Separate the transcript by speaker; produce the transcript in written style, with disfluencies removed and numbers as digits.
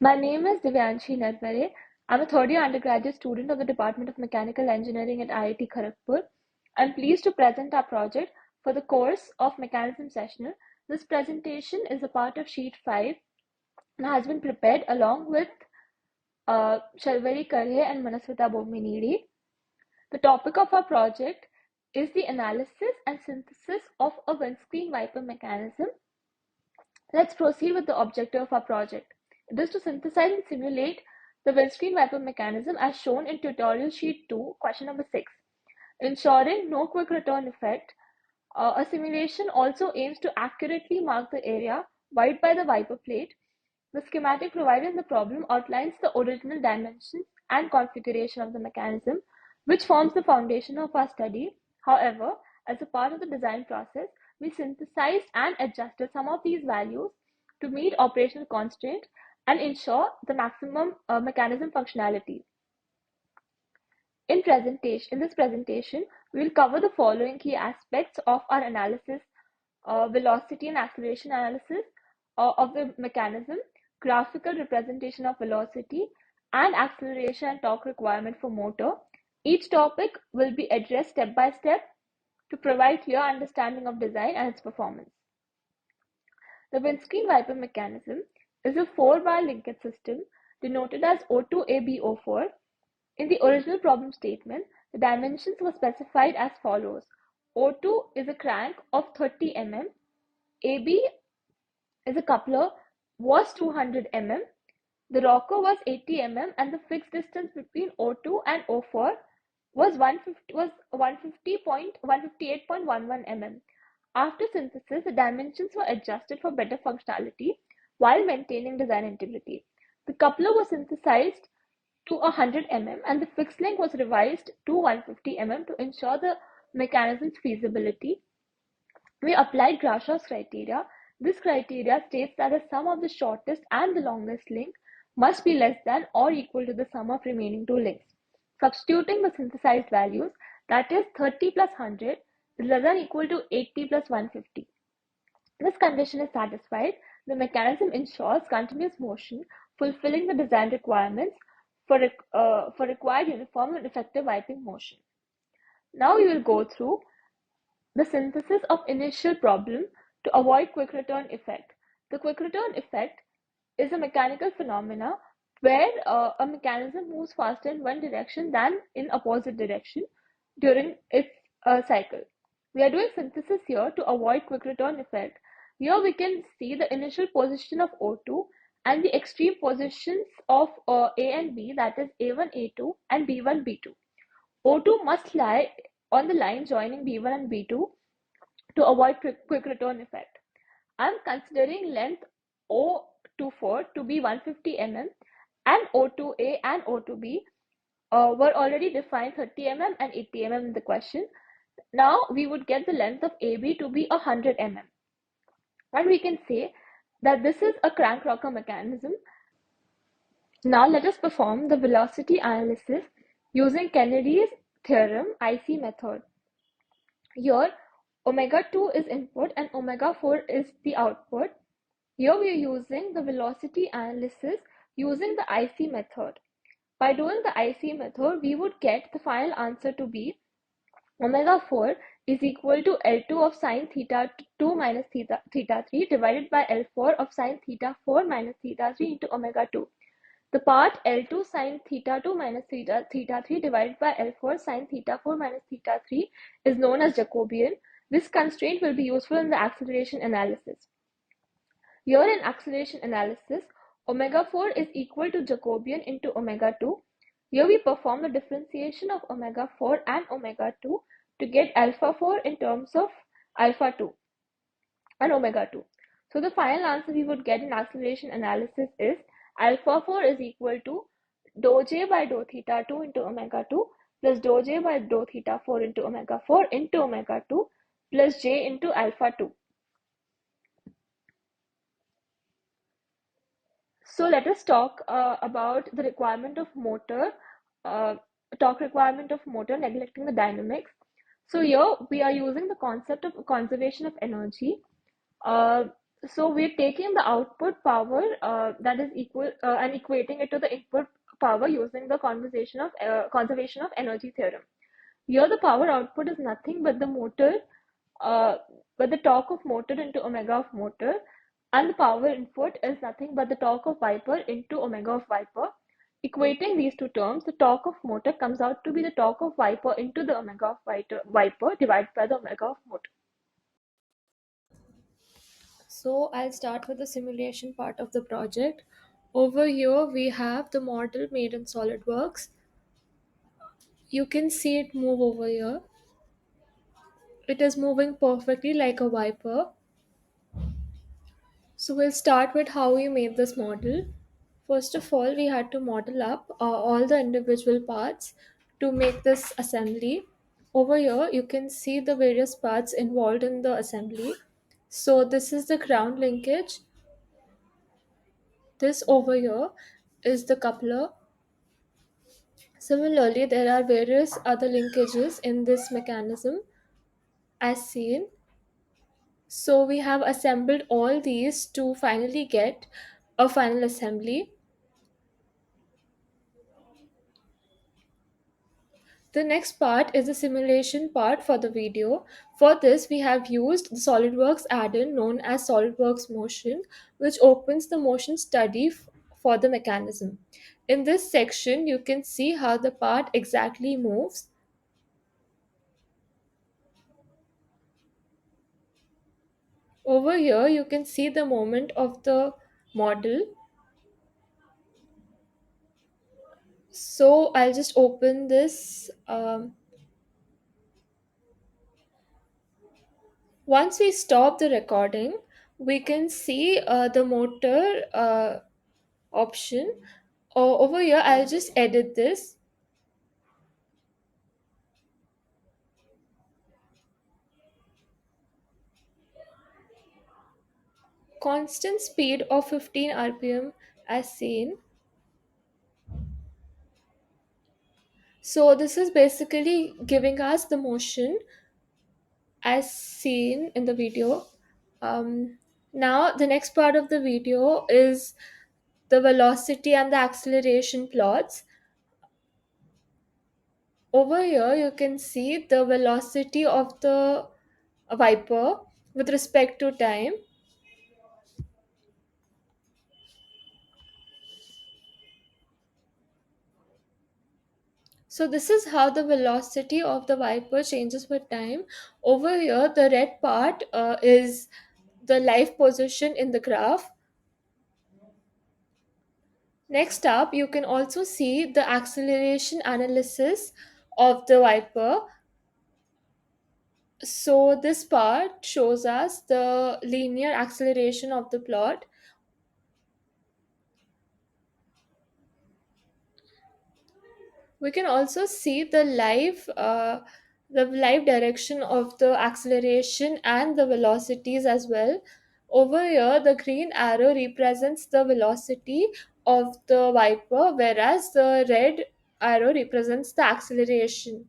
Speaker 1: My name is Divyanshi Narware. I'm a third year undergraduate student of the Department of Mechanical Engineering at IIT Kharagpur. I'm pleased to present our project for the course of Mechanism Sessional. This presentation is a part of Sheet-5 and has been prepared along with Sharvari, Karhe and Manaswitha Bommineedi. The topic of our project is the analysis and synthesis of a windscreen wiper mechanism. Let's proceed with the objective of our project. It is to synthesize and simulate the windscreen wiper mechanism as shown in tutorial sheet 2, question number 6. Ensuring no quick return effect, a simulation also aims to accurately mark the area wide by the wiper plate. The schematic provided in the problem outlines the original dimensions and configuration of the mechanism, which forms the foundation of our study. However, as a part of the design process, we synthesized and adjusted some of these values to meet operational constraints and ensure the maximum mechanism functionality. In this presentation, we will cover the following key aspects of our analysis: velocity and acceleration analysis of the mechanism, graphical representation of velocity, and acceleration and torque requirement for motor. Each topic will be addressed step by step to provide clear understanding of design and its performance. The windscreen wiper mechanism is a 4-bar linkage system denoted as O2ABO4. In the original problem statement, the dimensions were specified as follows. O2 is a crank of 30 mm, AB is a coupler was 200 mm, the rocker was 80 mm, and the fixed distance between O2 and O4 was 158.11 mm. After synthesis, the dimensions were adjusted for better functionality while maintaining design integrity. The coupler was synthesized to 100 mm and the fixed length was revised to 150 mm to ensure the mechanism's feasibility. We applied Grashoff's criteria. This criteria states that the sum of the shortest and the longest link must be less than or equal to the sum of remaining two links. Substituting the synthesized values, that is 30 plus 100, is less than or equal to 80 plus 150. This condition is satisfied. The mechanism ensures continuous motion, fulfilling the design requirements for required uniform and effective wiping motion. Now we will go through the synthesis of initial problem to avoid quick return effect. The quick return effect is a mechanical phenomena where a mechanism moves faster in one direction than in opposite direction during its cycle. We are doing synthesis here to avoid quick return effect. Here we can see the initial position of O2 and the extreme positions of A and B, that is A1, A2 and B1, B2. O2 must lie on the line joining B1 and B2 to avoid quick return effect. I am considering length O24 to be 150 mm and O2A and O2B were already defined 30 mm and 80 mm in the question. Now we would get the length of AB to be 100 mm. And we can say that this is a crank rocker mechanism. Now let us perform the velocity analysis using Kennedy's theorem IC method. Here omega 2 is input and omega 4 is the output. Here we are using the velocity analysis using the IC method. By doing the IC method, we would get the final answer to be omega 4 is equal to L2 of sine theta 2 minus theta 3 divided by L4 of sine theta 4 minus theta 3 into omega 2. The part L2 sine theta 2 minus theta 3 divided by L4 sine theta 4 minus theta 3 is known as Jacobian. This constraint will be useful in the acceleration analysis. Here in acceleration analysis, omega 4 is equal to Jacobian into omega 2. Here we perform the differentiation of omega 4 and omega 2 to get alpha 4 in terms of alpha 2 and omega 2. So the final answer we would get in acceleration analysis is alpha 4 is equal to dou j by dou theta 2 into omega 2 plus dou j by dou theta 4 into omega 4 into omega 2 plus j into alpha 2. So let us talk about the requirement of motor, torque requirement of motor, neglecting the dynamics. So here we are using the concept of conservation of energy. So we're taking the output power that is equal and equating it to the input power using the conservation of energy theorem. Here the power output is nothing but the motor, uh, but the torque of motor into omega of motor, and the power input is nothing but the torque of viper into omega of viper. Equating these two terms, the torque of motor comes out to be the torque of viper into the omega of viper divided by the omega of motor. So I'll start with the simulation part of the project. Over here we have the model made in SolidWorks. You can see it move over here. It is moving perfectly like a wiper. So we'll start with how we made this model. First of all, we had to model up all the individual parts to make this assembly. Over here, you can see the various parts involved in the assembly. So this is the ground linkage. This over here is the coupler. Similarly, there are various other linkages in this mechanism as seen. So we have assembled all these to finally get a final assembly. The next part is the simulation part for the video. For this, we have used the SolidWorks add-in known as SolidWorks Motion, which opens the motion study for the mechanism. In this section, you can see how the part exactly moves. Over here, you can see the movement of the model. So I'll just open this. Once we stop the recording, we can see the motor option. Over here, I'll just edit this. Constant speed of 15 rpm as seen. So this is basically giving us the motion as seen in the video. Now the next part of the video is the velocity and the acceleration plots. Over here you can see the velocity of the viper with respect to time. So this is how the velocity of the viper changes with time. Over here the red part is the live position in the graph. Next up, you can also see the acceleration analysis of the viper. So this part shows us the linear acceleration of the plot. We can also see the live direction of the acceleration and the velocities as well. Over here the green arrow represents the velocity of the viper, whereas the red arrow represents the acceleration.